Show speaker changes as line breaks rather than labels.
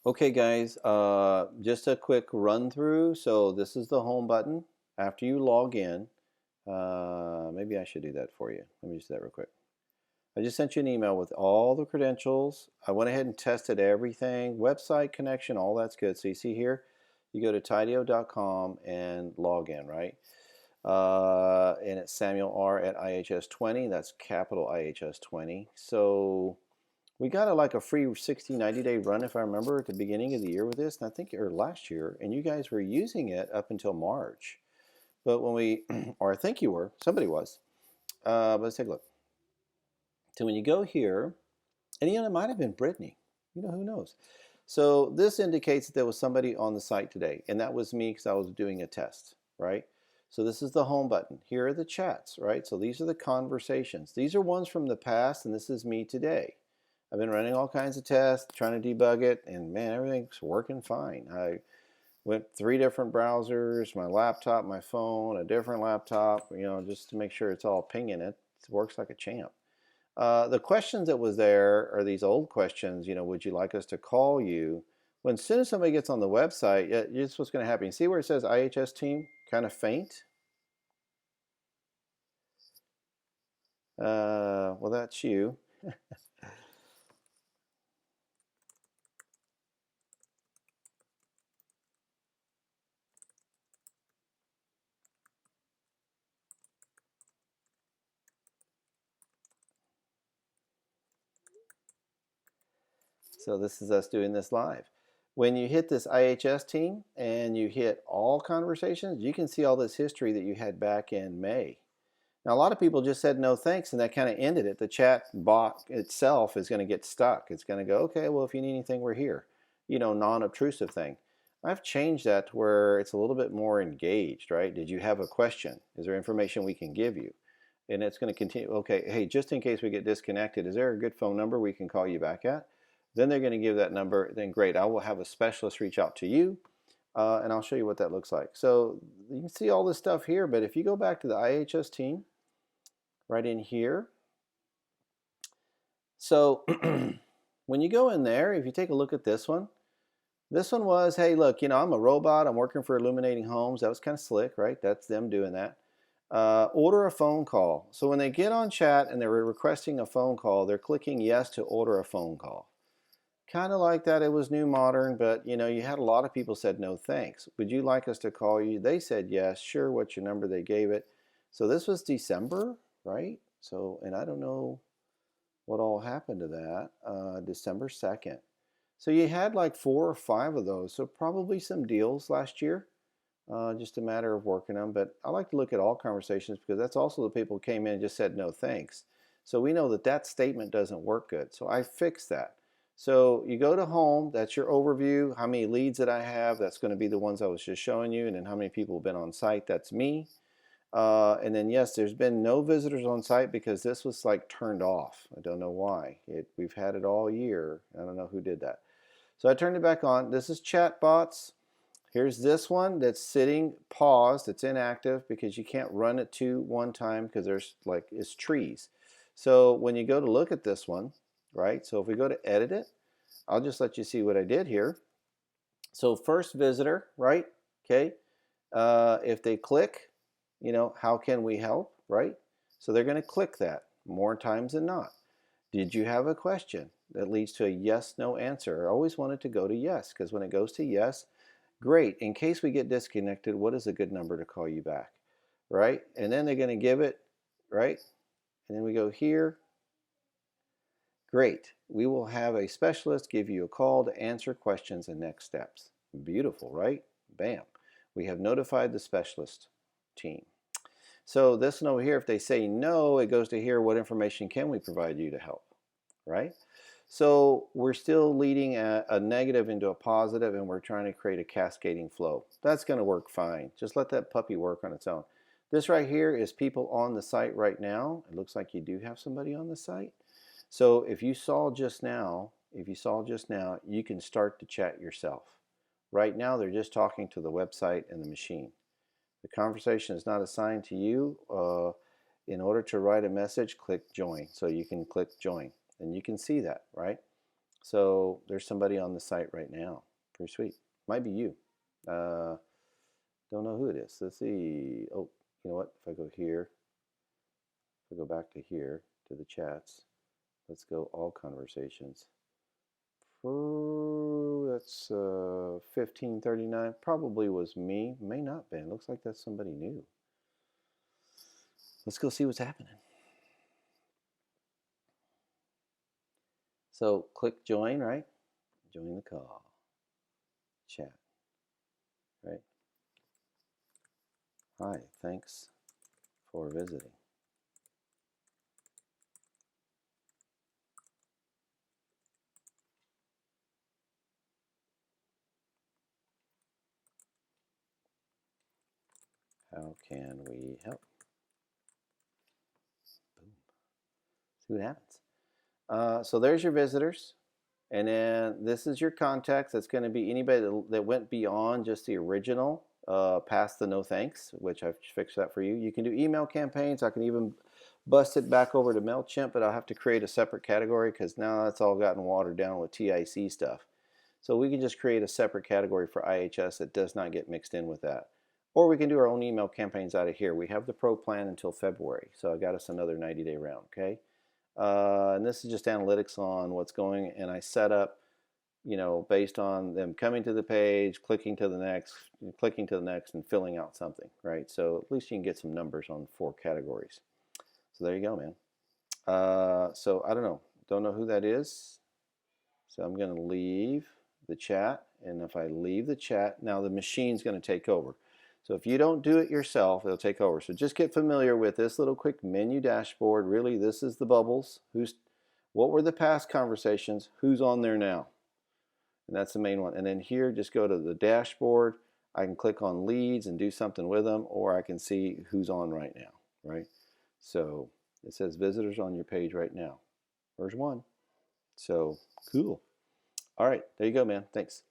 Okay, guys, just a quick run through. So this is the home button. After you log in, maybe I should do that for you. Let me just do that real quick. I just sent you an email with all the credentials. I went ahead and tested everything, website connection, all that's good. So you see here, you go to tidio.com and log in, right? And it's Samuel R at IHS20. That's capital IHS20. So we got like a free 60, 90-day run, if I remember, at the beginning of the year with this, and I think, or last year, and you guys were using it up until March. But when we, or I think you were, somebody was, but let's take a look. So when you go here, and it might have been Brittany, who knows. So this indicates that there was somebody on the site today, and that was me because I was doing a test, right? So this is the home button. Here are the chats, right? So these are the conversations. These are ones from the past, and this is me today. I've been running all kinds of tests, trying to debug it, and man, everything's working fine. I went 3 different browsers, my laptop, my phone, a different laptop, just to make sure it's all pinging it. It works like a champ. The questions that was there are these old questions, would you like us to call you? When as soon as somebody gets on the website, here's what's going to happen. You see where it says IHS team, kind of faint? Well, that's you. So this is us doing this live. When you hit this IHS team and you hit all conversations, you can see all this history that you had back in May. Now, a lot of people just said no thanks, and that kind of ended it. The chat bot itself is going to get stuck. It's going to go, okay, well, if you need anything, we're here. Non-obtrusive thing. I've changed that to where it's a little bit more engaged, right? Did you have a question? Is there information we can give you? And it's going to continue. Okay, hey, just in case we get disconnected, is there a good phone number we can call you back at? Then they're going to give that number. Then great, I will have a specialist reach out to you, and I'll show you what that looks like. So you can see all this stuff here, but if you go back to the IHS team, right in here. So when you go in there, if you take a look at this one was, hey, look, I'm a robot. I'm working for Illuminating Homes. That was kind of slick, right? That's them doing that. Order a phone call. So when they get on chat and they're requesting a phone call, they're clicking yes to order a phone call. Kind of like that. It was new modern, but you had a lot of people said no thanks. Would you like us to call you? They said yes. Sure. What's your number? They gave it. So this was December, right? So, and I don't know what all happened to that, December 2nd. So you had like 4 or 5 of those, so probably some deals last year, just a matter of working them. But I like to look at all conversations because that's also the people who came in and just said no thanks. So we know that that statement doesn't work good. So I fixed that. So you go to home, that's your overview, how many leads that I have, that's going to be the ones I was just showing you, and then how many people have been on site, that's me. And then yes, there's been no visitors on site because this was like turned off. I don't know why. We've had it all year. I don't know who did that. So I turned it back on. This is chatbots. Here's this one that's sitting paused. It's inactive because you can't run it to one time because it's trees. So when you go to look at this one, right? So if we go to edit it, I'll just let you see what I did here. So first visitor, right? Okay. If they click, how can we help, right? So they're going to click that more times than not. Did you have a question that leads to a yes, no answer? I always want it to go to yes because when it goes to yes, great. In case we get disconnected, what is a good number to call you back, right? And then they're going to give it, right? And then we go here. Great. We will have a specialist give you a call to answer questions and next steps. Beautiful, right? Bam. We have notified the specialist team. So this one over here, if they say no, it goes to here, what information can we provide you to help, right? So we're still leading a negative into a positive, and we're trying to create a cascading flow. That's going to work fine. Just let that puppy work on its own. This right here is people on the site right now. It looks like you do have somebody on the site. So if you saw just now, you can start to chat yourself. Right now, they're just talking to the website and the machine. The conversation is not assigned to you. In order to write a message, click join. So you can click join and you can see that, right? So there's somebody on the site right now. Pretty sweet. Might be you. Don't know who it is. Let's see. Oh, you know what? If I go here, if I go back to here, to the chats, let's go all conversations. That's 1539. Probably was me. May not been. Looks like that's somebody new. Let's go see what's happening. So click join, right? Join the call. Chat, right? Hi, thanks for visiting. How can we help? Boom. See what happens. So there's your visitors. And then this is your context. That's going to be anybody that went beyond just the original, past the no thanks, which I've fixed that for you. You can do email campaigns. I can even bust it back over to MailChimp, but I'll have to create a separate category because now that's all gotten watered down with TIC stuff. So we can just create a separate category for IHS that does not get mixed in with that. Or we can do our own email campaigns out of here. We have the Pro plan until February, so I got us another 90-day round, okay? And this is just analytics on what's going, and I set up, you know, based on them coming to the page, clicking to the next, and filling out something, right? So at least you can get some numbers on 4 categories. So there you go, man. So I don't know who that is. So I'm going to leave the chat, and if I leave the chat, now the machine's going to take over. So if you don't do it yourself, it'll take over. So just get familiar with this little quick menu dashboard. Really, this is the bubbles. What were the past conversations? Who's on there now? And that's the main one. And then here, just go to the dashboard. I can click on leads and do something with them, or I can see who's on right now, right? So it says visitors on your page right now. There's one. So cool. All right, there you go, man. Thanks.